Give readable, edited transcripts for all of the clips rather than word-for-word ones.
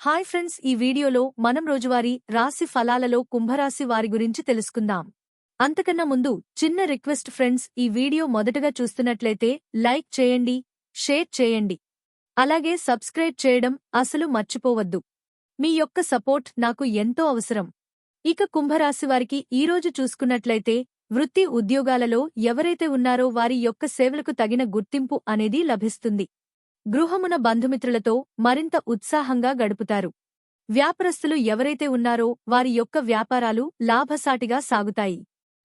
Hi friends, ఈ వీడియోలో మనం రోజువారీ రాశి ఫలాలలో కుంభరాశి వారి గురించి తెలుసుకుందాం. అంతకన్నా ముందు చిన్న రిక్వెస్ట్ ఫ్రెండ్స్, ఈ వీడియో మొదటగా చూస్తున్నట్లయితే లైక్ చేయండి, షేర్ చేయండి. అలాగే సబ్స్క్రైబ్ చేయడం అసలు మర్చిపోవద్దు. మీ యొక్క సపోర్ట్ నాకు ఎంతో అవసరం. ఇక కుంభరాశి వారికి ఈరోజు చూసుకున్నట్లయితే వృత్తి ఉద్యోగాలలో ఎవరైతే ఉన్నారో వారి యొక్క సేవలకు తగిన గుర్తింపు అనేది లభిస్తుంది. గృహమున బంధుమిత్రులతో మరింత ఉత్సాహంగా గడుపుతారు. వ్యాపారస్తులు ఎవరైతే ఉన్నారో వారి యొక్క వ్యాపారాలు లాభసాటిగా సాగుతాయి.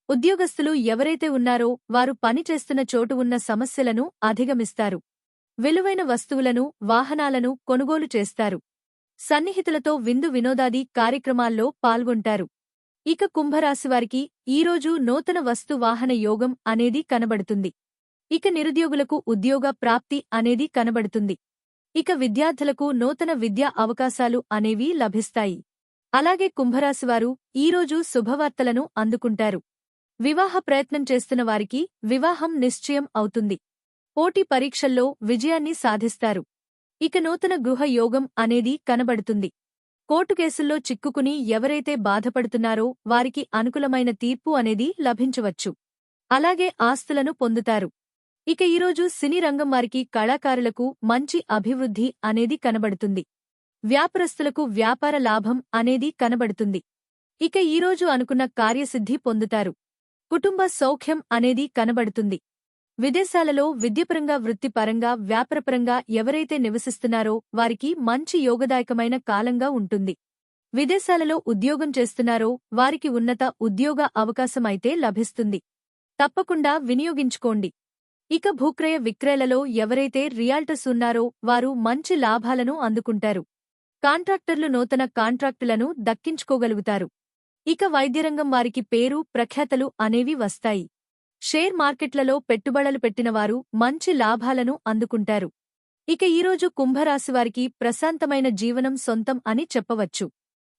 ఉద్యోగస్తులు ఎవరైతే ఉన్నారో వారు పనిచేస్తున్న చోటు ఉన్న సమస్యలను అధిగమిస్తారు. విలువైన వస్తువులను, వాహనాలను కొనుగోలు చేస్తారు. సన్నిహితులతో విందు వినోదాది కార్యక్రమాల్లో పాల్గొంటారు. ఇక కుంభరాశివారికి ఈరోజు నూతన వస్తు వాహన యోగం అనేది కనబడుతుంది. ఇక నిరుద్యోగులకు ఉద్యోగ ప్రాప్తి అనేది కనబడుతుంది. ఇక విద్యార్థులకు నూతన విద్యా అవకాశాలు అనేవి లభిస్తాయి. అలాగే కుంభరాశివారు ఈరోజు శుభవార్తలను అందుకుంటారు. వివాహ ప్రయత్నం చేస్తున్న వారికి వివాహం నిశ్చయం అవుతుంది. పోటీ పరీక్షల్లో విజయాన్ని సాధిస్తారు. ఇక నూతన గృహ యోగం అనేది కనబడుతుంది. కోర్టు కేసుల్లో చిక్కుకుని ఎవరైతే బాధపడుతున్నారో వారికి అనుకూలమైన తీర్పు అనేది లభించవచ్చు. అలాగే ఆస్తులను పొందుతారు. ఇక ఈరోజు సినీ రంగం వారికి, కళాకారులకు మంచి అభివృద్ధి అనేది కనబడుతుంది. వ్యాపారస్తులకు వ్యాపార లాభం అనేది కనబడుతుంది. ఇక ఈరోజు అనుకున్న కార్యసిద్ధి పొందుతారు. కుటుంబ సౌఖ్యం అనేది కనబడుతుంది. విదేశాలలో విద్యపరంగా, వృత్తిపరంగా, వ్యాపారపరంగా ఎవరైతే నివసిస్తున్నారో వారికి మంచి యోగదాయకమైన కాలంగా ఉంటుంది. విదేశాలలో ఉద్యోగం చేస్తున్నారో వారికి ఉన్నత ఉద్యోగ అవకాశమైతే లభిస్తుంది. తప్పకుండా వినియోగించుకోండి. ఇక భూక్రయ విక్రయాలలో ఎవరైతే రియాల్టర్స్ ఉన్నారో వారు మంచి లాభాలను అందుకుంటారు. కాంట్రాక్టర్లు నూతన కాంట్రాక్టులను దక్కించుకోగలుగుతారు. ఇక వైద్యరంగం వారికి పేరు, ప్రఖ్యాతలు అనేవి వస్తాయి. షేర్ మార్కెట్లలో పెట్టుబడులు పెట్టినవారు మంచి లాభాలను అందుకుంటారు. ఇక ఈరోజు కుంభరాశివారికి ప్రశాంతమైన జీవనం సొంతం అని చెప్పవచ్చు.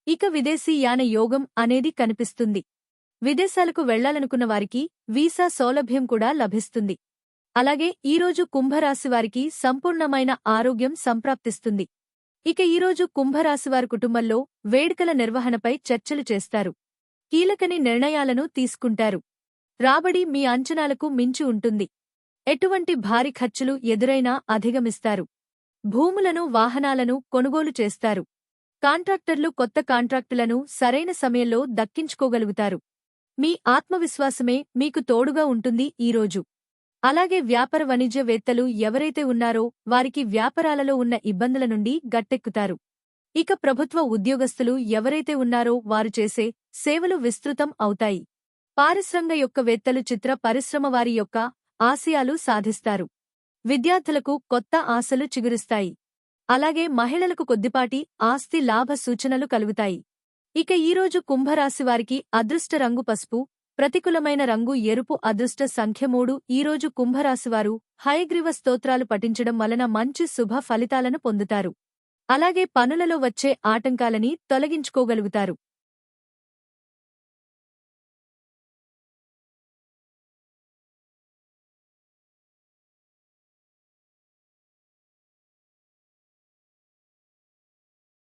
ఇక విదేశీ యాన యోగం అనేది కనిపిస్తుంది. విదేశాలకు వెళ్లాలనుకున్న వారికి వీసా సౌలభ్యం కూడా లభిస్తుంది. అలాగే ఈరోజు కుంభరాశివారికి సంపూర్ణమైన ఆరోగ్యం సంప్రాప్తిస్తుంది. ఇక ఈరోజు కుంభరాశివారి కుటుంబంలో వేడుకల నిర్వహణపై చర్చలు చేస్తారు. కీలకని నిర్ణయాలను తీసుకుంటారు. రాబడి మీ అంచనాలకు మించి ఉంటుంది. ఎటువంటి భారీ ఖర్చులు ఎదురైనా అధిగమిస్తారు. భూములను, వాహనాలను కొనుగోలు చేస్తారు. కాంట్రాక్టర్లు కొత్త కాంట్రాక్టులను సరైన సమయంలో దక్కించుకోగలుగుతారు. మీ ఆత్మవిశ్వాసమే మీకు తోడుగా ఉంటుంది ఈరోజు. అలాగే వ్యాపార వాణిజ్యవేత్తలు ఎవరైతే ఉన్నారో వారికి వ్యాపారాలలో ఉన్న ఇబ్బందుల నుండి గట్టెక్కుతారు. ఇక ప్రభుత్వ ఉద్యోగస్తులు ఎవరైతే ఉన్నారో వారు చేసే సేవలు విస్తృతం అవుతాయి. పారిశ్రామికవేత్తలు, చిత్ర పరిశ్రమ వారి యొక్క ఆశయాలు సాధిస్తారు. విద్యార్థులకు కొత్త ఆశలు చిగురిస్తాయి. అలాగే మహిళలకు కొద్దిపాటి ఆస్తి లాభ సూచనలు కలుగుతాయి. ఇక ఈరోజు కుంభరాశివారికి అదృష్ట రంగు పసుపు, ప్రతికూలమైన రంగు ఎరుపు, అదృష్ట సంఖ్య 3. ఈరోజు కుంభరాశివారు హయగ్రీవ స్తోత్రాలు పఠించడం వలన మంచి శుభ ఫలితాలను పొందుతారు. అలాగే పనులలో వచ్చే ఆటంకాలని తొలగించుకోగలుగుతారు.